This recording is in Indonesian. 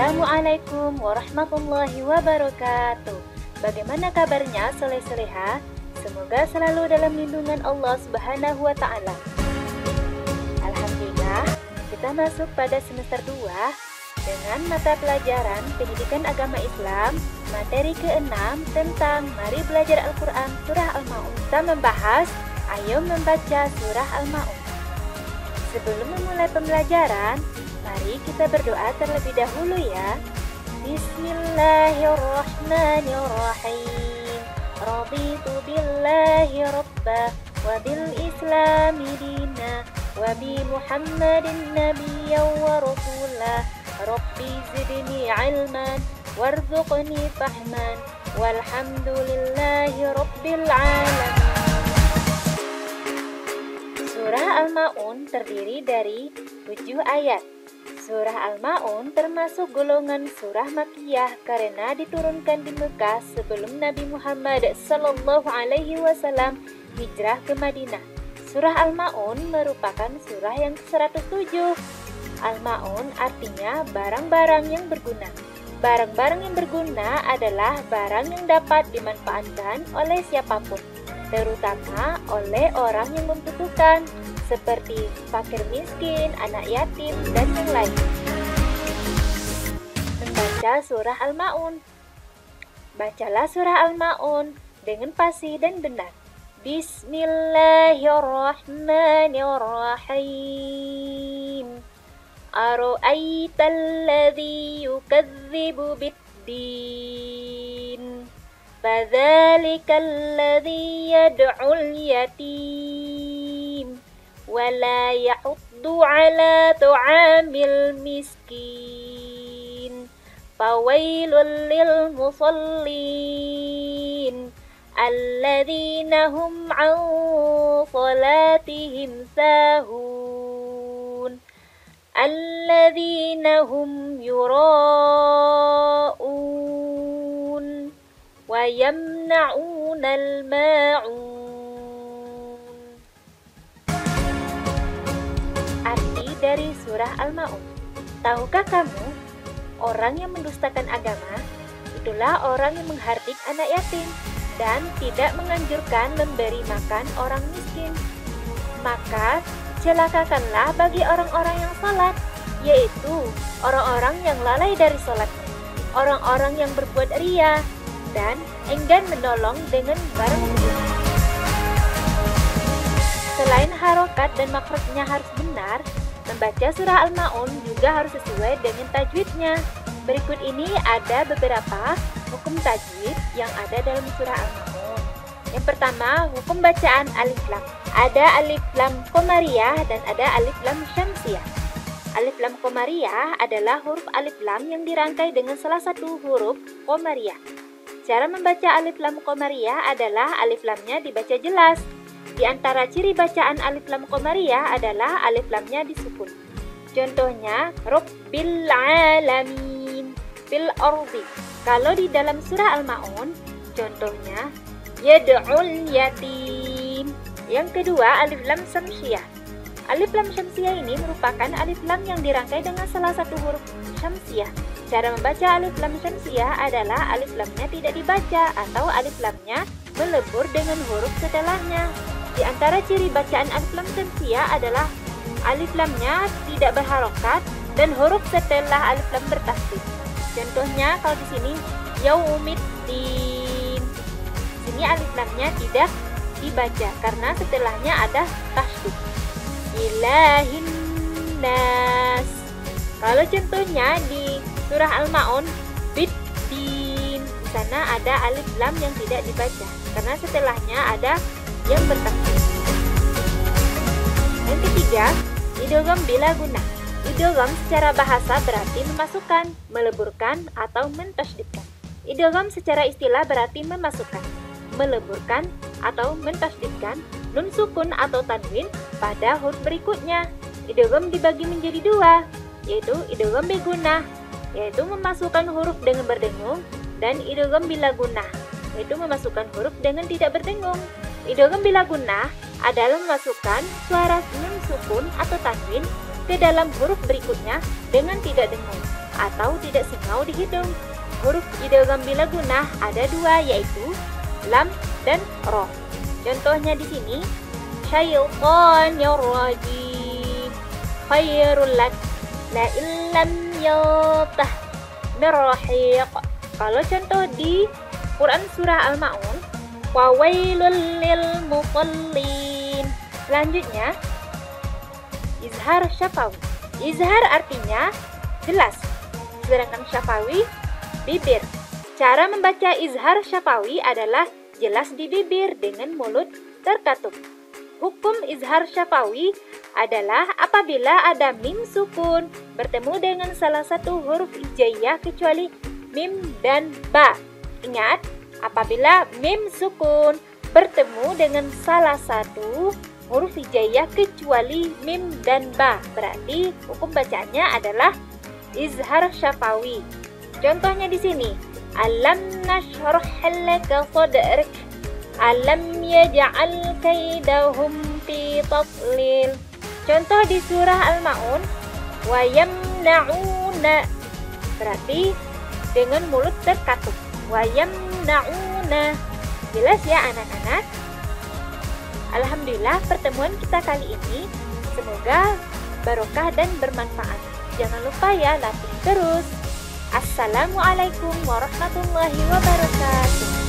Assalamualaikum warahmatullahi wabarakatuh. Bagaimana kabarnya soleh-soleha? Semoga selalu dalam lindungan Allah Subhanahu wa Ta'ala. Alhamdulillah, kita masuk pada semester 2 dengan mata pelajaran Pendidikan Agama Islam, materi ke-6 tentang Mari Belajar Al-Quran Surah Al-Ma'un. Kita membahas, ayo membaca Surah Al-Ma'un. Sebelum memulai pembelajaran, mari kita berdoa terlebih dahulu ya. Bismillahirrahmanirrahim. Raditu billahi rabba wa bil islami dina wa bi Muhammadin nabiyyan wa rasulah. Rabbi zidni ilman warzuqni fahman walhamdulillahi rabbil alamin. Surah Al-Ma'un terdiri dari 7 ayat. Surah Al-Ma'un termasuk golongan surah Makkiyah karena diturunkan di Mekah sebelum Nabi Muhammad SAW hijrah ke Madinah. Surah Al-Ma'un merupakan surah yang ke-107. Al-Ma'un artinya barang-barang yang berguna. Barang-barang yang berguna adalah barang yang dapat dimanfaatkan oleh siapapun, terutama oleh orang yang membutuhkan, seperti fakir miskin, anak yatim, dan yang lain. Membaca surah Al-Ma'un. Bacalah surah Al-Ma'un dengan fasih dan benar. Bismillahirrahmanirrahim. Ara'aital ladzi yukadzibu bid-din. Fadzalikal ladzi yad'ul yatim wa la yahuddu 'ala ta'amil miskin. Fawailul lil musallin alladzina hum 'an salatihim sahun alladzina hum yura'un wa yamna'unal ma'un. Arti dari surah Al-Ma'un. Tahukah kamu, orang yang mendustakan agama itulah orang yang menghardik anak yatim dan tidak menganjurkan memberi makan orang miskin. Maka celakakanlah bagi orang-orang yang salat, yaitu orang-orang yang lalai dari salatnya, orang-orang yang berbuat riya dan enggan menolong dengan barang berguna. Selain harokat dan makrotnya harus benar, membaca surah Al-Ma'un juga harus sesuai dengan tajwidnya. Berikut ini ada beberapa hukum tajwid yang ada dalam surah Al-Ma'un. Yang pertama, hukum bacaan alif lam. Ada alif lam qamariyah dan ada alif lam syamsiyah. Alif lam qamariyah adalah huruf alif lam yang dirangkai dengan salah satu huruf qamariyah. Cara membaca alif lam qamariyah adalah alif lamnya dibaca jelas. Di antara ciri bacaan alif lam qamariyah adalah alif lamnya disukun. Contohnya, Rabbil alamin fil ardi. Kalau di dalam surah Al-Ma'un, contohnya yad'ul yatim. Yang kedua, alif lam syamsiyah. Alif lam syamsiyah ini merupakan alif lam yang dirangkai dengan salah satu huruf syamsiyah. Cara membaca alif lam syamsiyah adalah alif lamnya tidak dibaca atau alif lamnya melebur dengan huruf setelahnya. Di antara ciri bacaan alif lam syamsiyah adalah alif lamnya tidak berharokat dan huruf setelah alif lam bertasdid. Contohnya kalau di sini yaumiddin. Sini alif lamnya tidak dibaca karena setelahnya ada tasdid. Ilahin nas. Kalau contohnya di surah Al-Ma'un bid-din, di sana ada alif lam yang tidak dibaca karena setelahnya ada yang bertasdid. Yang ketiga, idgham bila guna. Idgham secara bahasa berarti memasukkan, meleburkan, atau mentasdidkan. Idgham secara istilah berarti memasukkan, meleburkan, atau mentasdidkan nun sukun atau tanwin pada huruf berikutnya. Idgham dibagi menjadi dua, yaitu idgham biguna, yaitu memasukkan huruf dengan berdengung, dan idgham bila guna, yaitu memasukkan huruf dengan tidak berdengung. Idgham bila guna adalah memasukkan suara nun sukun atau tanwin ke dalam huruf berikutnya dengan tidak dengung, atau tidak sengau di hidung. Huruf idgham bila gunnah ada dua, yaitu lam dan ro. Contohnya di sini, syaitanir rajim, khairul lak, la illam yatah mirrahiq. Kalau contoh di Quran surah Al-Ma'un, wa wailul lil muqallin. Selanjutnya, izhar syafawi. Izhar artinya jelas, sedangkan syafawi bibir. Cara membaca izhar syafawi adalah jelas di bibir dengan mulut terkatup. Hukum izhar syafawi adalah apabila ada mim sukun bertemu dengan salah satu huruf hijaiyah kecuali mim dan ba. Ingat, apabila mim sukun bertemu dengan salah satu huruf hijaiyah kecuali mim dan ba, berarti hukum bacaannya adalah izhar syafawi. Contohnya di sini, alam nashrah laka sadrak, alam yaj'al kaidahum fi tadlil. Contoh di surah Al-Ma'un, wa yamna'una, berarti dengan mulut terkatup. Wa yamna'una. Jelas ya anak-anak? Alhamdulillah pertemuan kita kali ini semoga barokah dan bermanfaat. Jangan lupa ya latih terus. Assalamualaikum warahmatullahi wabarakatuh.